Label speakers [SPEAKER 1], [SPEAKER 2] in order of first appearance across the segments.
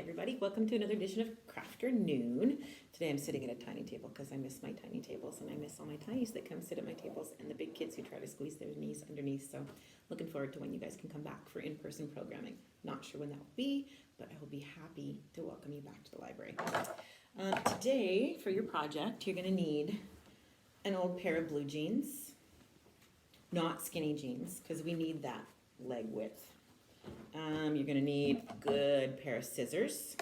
[SPEAKER 1] everybody. Welcome to another edition of Crafternoon. Today I'm sitting at a tiny table because I miss my tiny tables and I miss all my tinies that come sit at my tables and the big kids who try to squeeze their knees underneath. So looking forward to when you guys can come back for in-person programming. Not sure when that will be, but I will be happy to welcome you back to the library. Today, for your project, you're going to need an old pair of blue jeans. Not skinny jeans, because we need that leg width. You're going to need a good pair of scissors,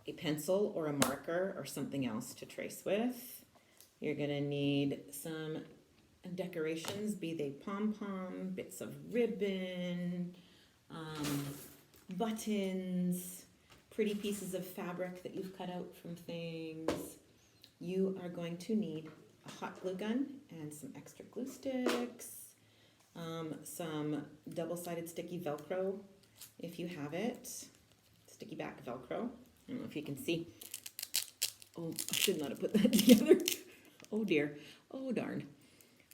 [SPEAKER 1] a pencil or a marker or something else to trace with. You're going to need some decorations, be they pom-pom, bits of ribbon, buttons, pretty pieces of fabric that you've cut out from things. You are going to need a hot glue gun and some extra glue sticks. Some double-sided sticky Velcro, if you have it. Sticky back Velcro. I don't know if you can see. Oh, I should not have put that together. Oh dear. Oh darn.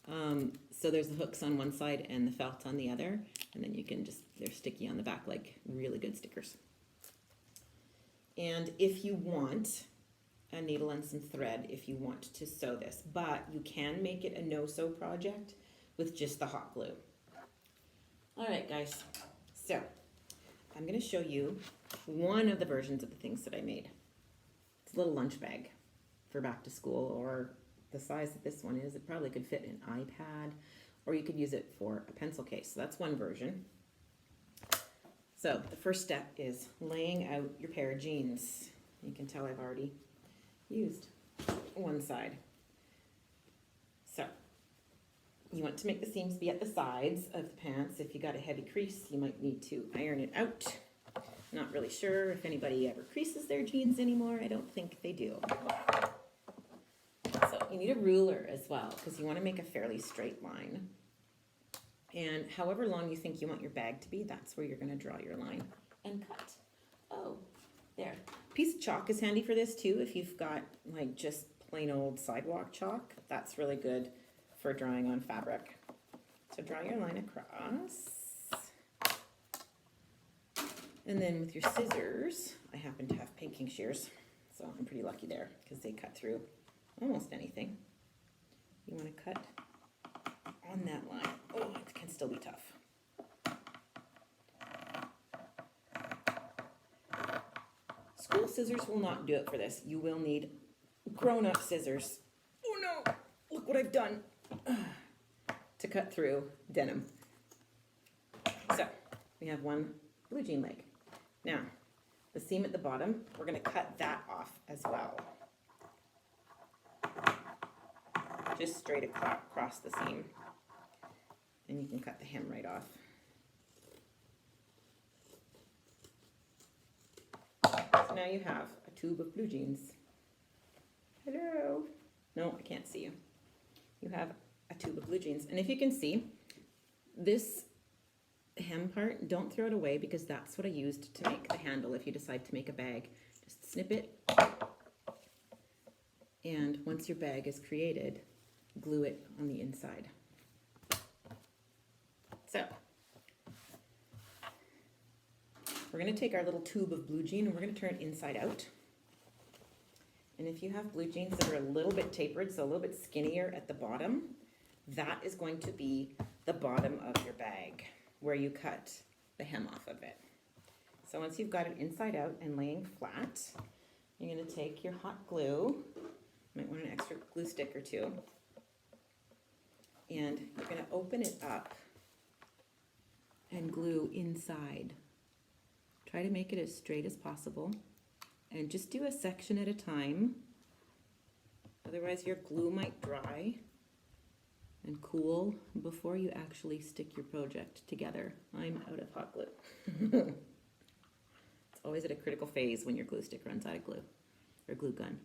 [SPEAKER 1] So there's the hooks on one side and the felt on the other. And then you can just, they're sticky on the back like really good stickers. And if you want a needle and some thread, if you want to sew this, but you can make it a no-sew project with just the hot glue. All right, guys, so I'm going to show you one of the versions of the things that I made. It's a little lunch bag for back to school, or the size that this one is, it probably could fit an iPad, or you could use it for a pencil case. So that's one version. So the first step is laying out your pair of jeans. You can tell I've already used one side. So you want to make the seams be at the sides of the pants. If you got a heavy crease, you might need to iron it out. Not really sure if anybody ever creases their jeans anymore. I don't think they do. So you need a ruler as well because you want to make a fairly straight line. And however long you think you want your bag to be, that's where you're going to draw your line and cut. Oh, there. Piece of chalk is handy for this too. If you've got like just plain old sidewalk chalk, that's really good for drawing on fabric. So draw your line across. And then with your scissors, I happen to have painting shears, so I'm pretty lucky there because they cut through almost anything. You want to cut on that line. Oh, it can still be tough. School scissors will not do it for this. You will need grown-up scissors. Oh no, look what I've done to cut through denim. So we have one blue jean leg. Now, the seam at the bottom, we're going to cut that off as well. Just straight across the seam. And you can cut the hem right off. So now you have a tube of blue jeans. Hello. No, I can't see you. You have a tube of blue jeans. And if you can see, this hem part, don't throw it away because that's what I used to make the handle if you decide to make a bag. Just snip it. And once your bag is created, glue it on the inside. So, we're going to take our little tube of blue jean and we're going to turn it inside out. And if you have blue jeans that are a little bit tapered, so a little bit skinnier at the bottom, that is going to be the bottom of your bag where you cut the hem off of it. So once you've got it inside out and laying flat, you're going to take your hot glue, you might want an extra glue stick or two, and you're going to open it up and glue inside. Try to make it as straight as possible and just do a section at a time. Otherwise your glue might dry and cool before you actually stick your project together. I'm out of hot glue. It's always at a critical phase when your glue stick runs out of glue, or glue gun.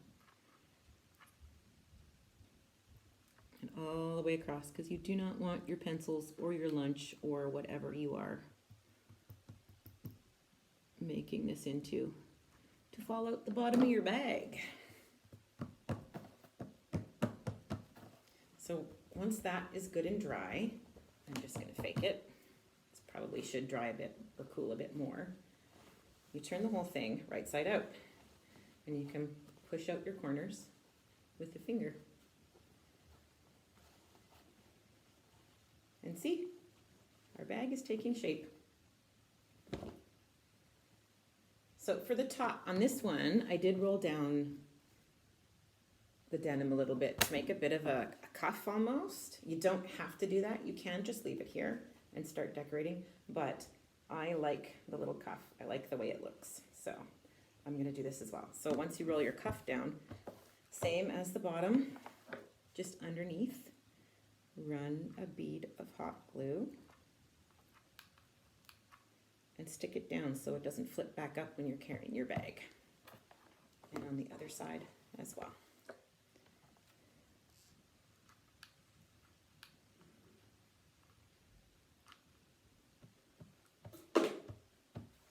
[SPEAKER 1] And all the way across, because you do not want your pencils or your lunch or whatever you are making this into to fall out the bottom of your bag. So once that is good and dry, I'm just going to fake it. This probably should dry a bit or cool a bit more. you turn the whole thing right side out, and you can push out your corners with the finger. And see, our bag is taking shape. So for the top, on this one, I did roll down the denim a little bit to make a bit of a cuff almost. You don't have to do that. You can just leave it here and start decorating, but I like the little cuff. I like the way it looks. So I'm gonna do this as well. So once you roll your cuff down, same as the bottom, just underneath, run a bead of hot glue and stick it down so it doesn't flip back up when you're carrying your bag. And on the other side as well.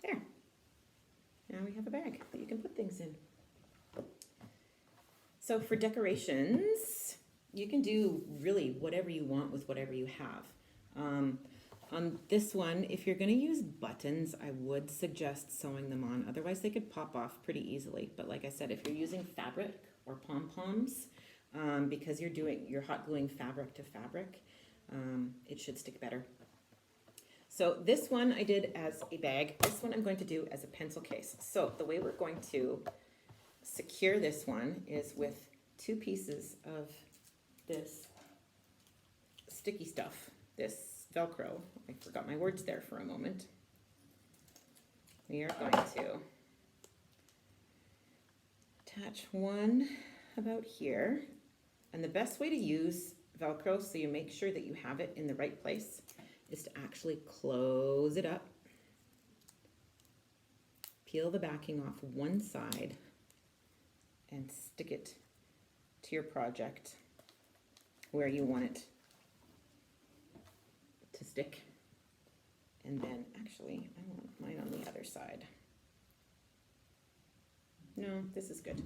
[SPEAKER 1] There. Now we have a bag that you can put things in. So for decorations, you can do really whatever you want with whatever you have. On this one, if you're going to use buttons, I would suggest sewing them on. Otherwise, they could pop off pretty easily. But like I said, if you're using fabric or pom-poms, because you're hot gluing fabric to fabric, it should stick better. So this one I did as a bag. This one I'm going to do as a pencil case. So the way we're going to secure this one is with 2 pieces of this sticky stuff, this Velcro. I forgot my words there for a moment. We are going to attach one about here. And the best way to use Velcro so you make sure that you have it in the right place is to actually close it up, peel the backing off one side, and stick it to your project where you want it to stick. And then actually I want mine on the other side. No, this is good.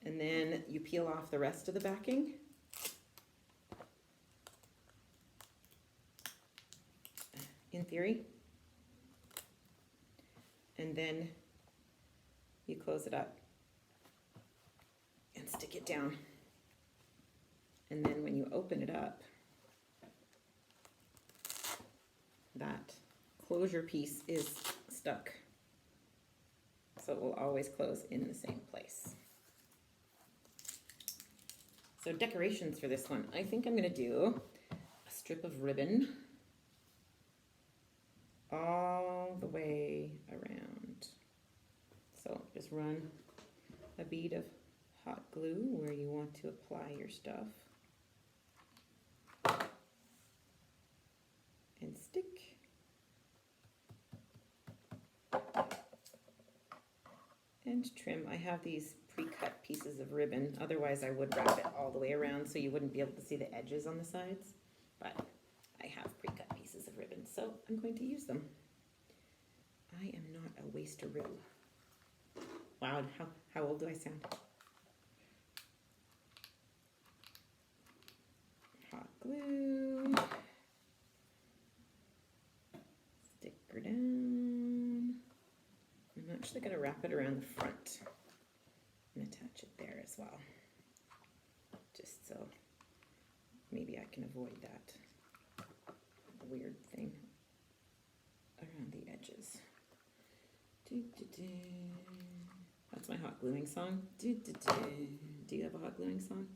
[SPEAKER 1] And then you peel off the rest of the backing. In theory. And then you close it up and stick it down. And then when you open it up, that closure piece is stuck. So it will always close in the same place. So decorations for this one, I think I'm going to do a strip of ribbon all the way around. So just run a bead of hot glue where you want to apply your stuff and stick. And trim. I have these pre-cut pieces of ribbon, otherwise I would wrap it all the way around so you wouldn't be able to see the edges on the sides, but I have pre-cut pieces of ribbon, so I'm going to use them. I am not a waster-roo. Wow, how old do I sound? Hot glue. Stick her down. I'm actually going to wrap it around the front and attach it there as well, just so maybe I can avoid that weird thing around the edges. That's my hot gluing song. Do you have a hot gluing song?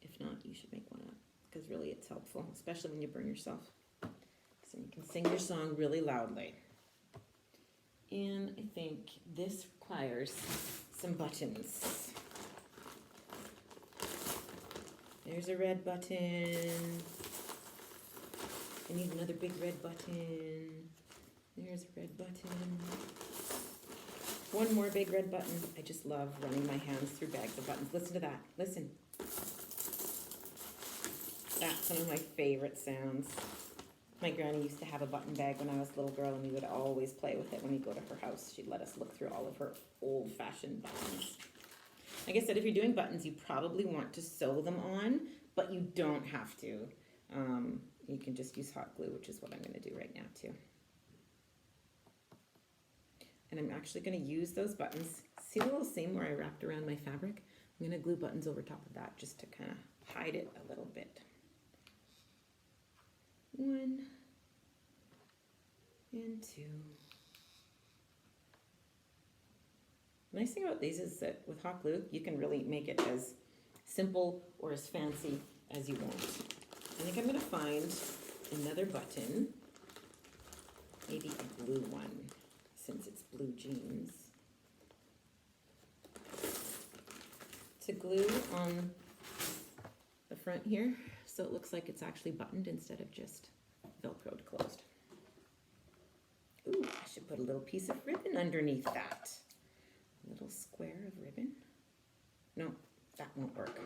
[SPEAKER 1] If not, you should make one up, because really it's helpful, especially when you burn yourself. So you can sing your song really loudly. And I think this requires some buttons. There's a red button. I need another big red button. There's a red button. One more big red button. I just love running my hands through bags of buttons. Listen to that. Listen. That's one of my favorite sounds. My granny used to have a button bag when I was a little girl, and we would always play with it when we go to her house. She'd let us look through all of her old-fashioned buttons. Like I said, if you're doing buttons, you probably want to sew them on, but you don't have to. You can just use hot glue, which is what I'm going to do right now, too. And I'm actually going to use those buttons. See the little seam where I wrapped around my fabric? I'm going to glue buttons over top of that just to kind of hide it a little bit. 1 and 2. The nice thing about these is that with hot glue, you can really make it as simple or as fancy as you want. I think I'm going to find another button, maybe a blue one, since it's blue jeans, to glue on the front here so it looks like it's actually buttoned instead of just Velcroed closed. Ooh, I should put a little piece of ribbon underneath that. A little square of ribbon. No, that won't work.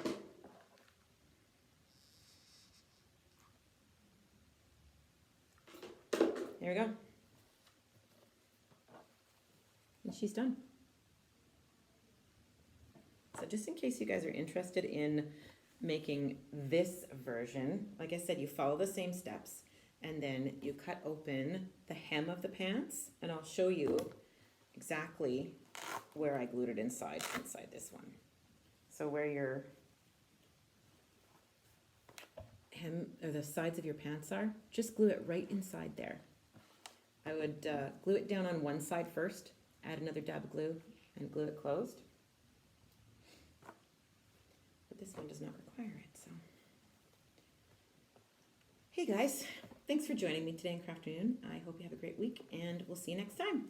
[SPEAKER 1] There we go. And she's done. So just in case you guys are interested in making this version, like I said, you follow the same steps and then you cut open the hem of the pants, and I'll show you exactly where I glued it inside this one. So where your hem or the sides of your pants are, just glue it right inside there. I would glue it down on one side first, add another dab of glue, and glue it closed. But this one does not require it, so. Hey guys, thanks for joining me today in Crafternoon. I hope you have a great week, and we'll see you next time.